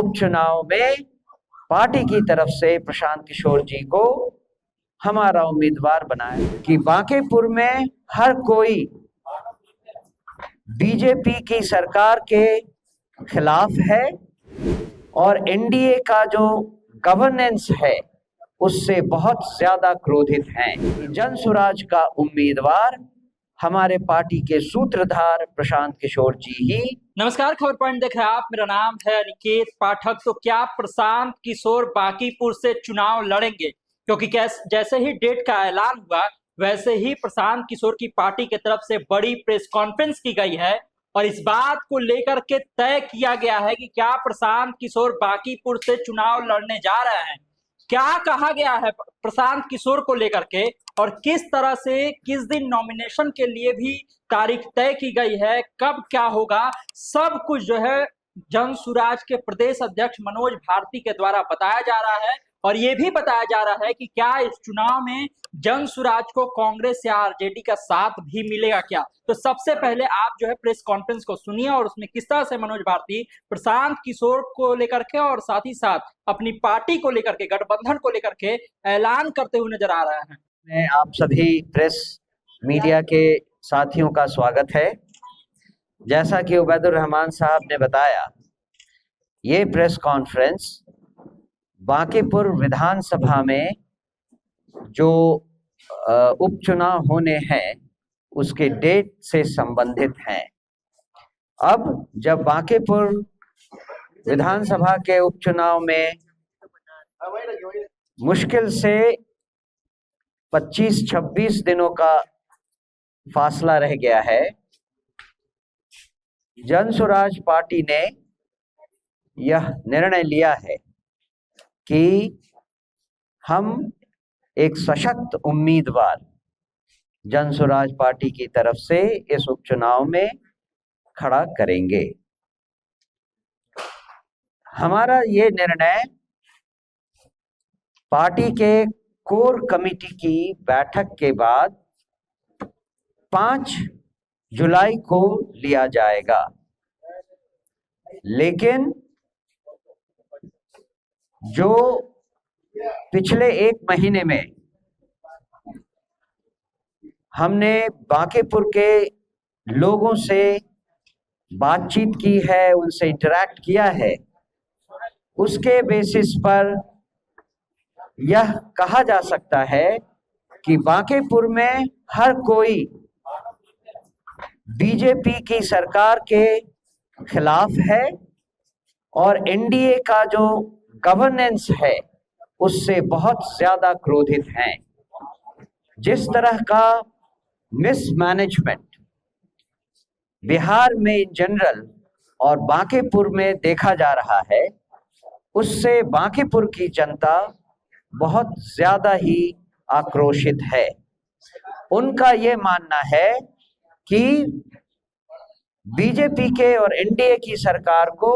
उपचुनाव में पार्टी की तरफ से प्रशांत किशोर जी को हमारा उम्मीदवार बनाया कि बांकीपुर में हर कोई बीजेपी की सरकार के खिलाफ है और एनडीए का जो गवर्नेंस है उससे बहुत ज्यादा क्रोधित हैं। जनसुराज का उम्मीदवार हमारे पार्टी के सूत्रधार प्रशांत किशोर जी ही। नमस्कार, खबर पॉइंट देख रहे हैं आप। मेरा नाम है अनिकेत पाठक। तो क्या प्रशांत किशोर बांकीपुर से चुनाव लड़ेंगे? क्योंकि जैसे ही डेट का ऐलान हुआ वैसे ही प्रशांत किशोर की पार्टी की तरफ से बड़ी प्रेस कॉन्फ्रेंस की गई है और इस बात को लेकर के तय किया गया है कि क्या प्रशांत किशोर बांकीपुर से चुनाव लड़ने जा रहे हैं। क्या कहा गया है प्रशांत किशोर को लेकर के और किस तरह से किस दिन नॉमिनेशन के लिए भी तारीख तय की गई है, कब क्या होगा, सब कुछ जो है जनसुराज के प्रदेश अध्यक्ष मनोज भारती के द्वारा बताया जा रहा है। और ये भी बताया जा रहा है कि क्या इस चुनाव में जनसुराज को कांग्रेस या आरजेडी का साथ भी मिलेगा क्या। तो सबसे पहले आप जो है प्रेस कॉन्फ्रेंस को सुनिए और उसमें किस तरह से मनोज भारती प्रशांत किशोर को लेकर के और साथ ही साथ अपनी पार्टी को लेकर के, गठबंधन को लेकर के ऐलान करते हुए नजर आ रहे हैं। मैं आप सभी प्रेस मीडिया के साथियों का स्वागत है। जैसा कि उबैदुर रहमान साहब ने बताया, ये प्रेस कॉन्फ्रेंस बांकीपुर विधानसभा में जो उपचुनाव होने हैं उसके डेट से संबंधित हैं। अब जब बांकीपुर विधानसभा के उपचुनाव में मुश्किल से 25-26 दिनों का फासला रह गया है, जनसुराज पार्टी ने यह निर्णय लिया है कि हम एक सशक्त उम्मीदवार जनसुराज पार्टी की तरफ से इस उपचुनाव में खड़ा करेंगे। हमारा ये निर्णय पार्टी के कोर कमेटी की बैठक के बाद 5 जुलाई को लिया जाएगा, लेकिन जो पिछले 1 महीने में हमने बांकीपुर के लोगों से बातचीत की है, उनसे इंटरैक्ट किया है, उसके बेसिस पर यह कहा जा सकता है कि बांकीपुर में हर कोई बीजेपी की सरकार के खिलाफ है और एनडीए का जो गवर्नेंस है उससे बहुत ज्यादा क्रोधित हैं। जिस तरह का मिसमैनेजमेंट बिहार में इन जनरल और बांकीपुर में देखा जा रहा है, उससे बांकीपुर की जनता बहुत ज्यादा ही आक्रोशित है। उनका ये मानना है कि बीजेपी के और एनडीए की सरकार को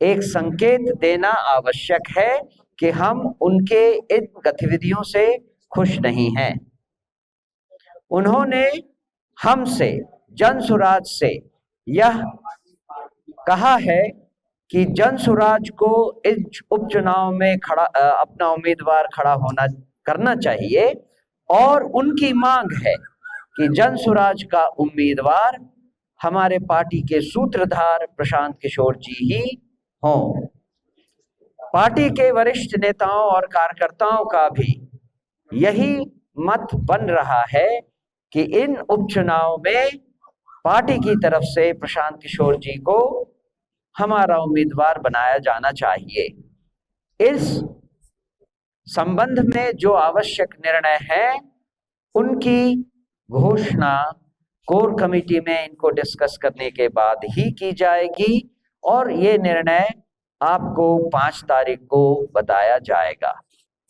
एक संकेत देना आवश्यक है कि हम उनके इन गतिविधियों से खुश नहीं हैं। उन्होंने हमसे, जनसुराज से यह कहा है कि जनसुराज को इस उपचुनाव में अपना उम्मीदवार खड़ा होना करना चाहिए और उनकी मांग है कि जनसुराज का उम्मीदवार हमारे पार्टी के सूत्रधार प्रशांत किशोर जी ही हों। पार्टी के वरिष्ठ नेताओं और कार्यकर्ताओं का भी यही मत बन रहा है कि इन उपचुनाव में पार्टी की तरफ से प्रशांत किशोर जी को हमारा उम्मीदवार बनाया जाना चाहिए। इस संबंध में जो आवश्यक निर्णय है उनकी घोषणा कोर कमेटी में इनको डिस्कस करने के बाद ही की जाएगी और ये निर्णय आपको 5 तारीख को बताया जाएगा।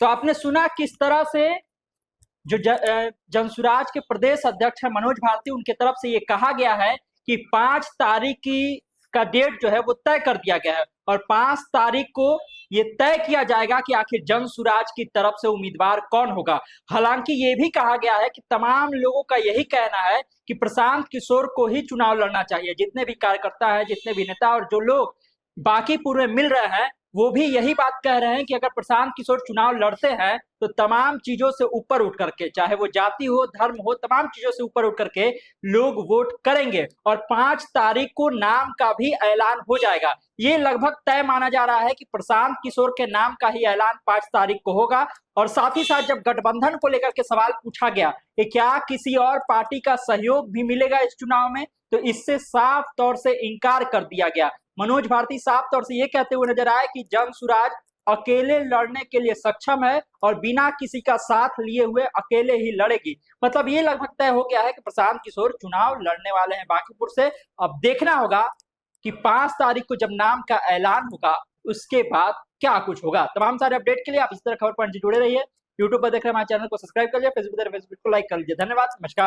तो आपने सुना किस तरह से जो जनसुराज के प्रदेश अध्यक्ष है मनोज भारती, उनके तरफ से ये कहा गया है कि 5 तारीख का डेट जो है वो तय कर दिया गया है और 5 तारीख को ये तय किया जाएगा कि आखिर जनसुराज की तरफ से उम्मीदवार कौन होगा। हालांकि ये भी कहा गया है कि तमाम लोगों का यही कहना है कि प्रशांत किशोर को ही चुनाव लड़ना चाहिए। जितने भी कार्यकर्ता है, जितने भी नेता और जो लोग बांकीपुर में मिल रहे हैं वो भी यही बात कह रहे हैं कि अगर प्रशांत किशोर चुनाव लड़ते हैं तो तमाम चीजों से ऊपर उठ करके, चाहे वो जाति हो, धर्म हो, तमाम चीजों से ऊपर उठ करके लोग वोट करेंगे और 5 तारीख को नाम का भी ऐलान हो जाएगा। ये लगभग तय माना जा रहा है कि प्रशांत किशोर के नाम का ही ऐलान 5 तारीख को होगा। और साथ ही साथ जब गठबंधन को लेकर के सवाल पूछा गया कि क्या किसी और पार्टी का सहयोग भी मिलेगा इस चुनाव में, तो इससे साफ तौर से इनकार कर दिया गया। मनोज भारती साफ तौर से ये कहते हुए नजर आए कि जंगसुराज अकेले लड़ने के लिए सक्षम है और बिना किसी का साथ लिए हुए अकेले ही लड़ेगी। मतलब ये लगभग तय हो गया है कि प्रशांत किशोर चुनाव लड़ने वाले हैं बांकीपुर से। अब देखना होगा कि 5 तारीख को जब नाम का ऐलान होगा उसके बाद क्या कुछ होगा। तमाम सारे अपडेट के लिए आप इस तरह खबर पर जुड़े रहिए। यूट्यूब पर देख रहे हमारे चैनल को सब्सक्राइब कर लीजिए, फेसबुक को लाइक कर लीजिए। धन्यवाद, नमस्कार।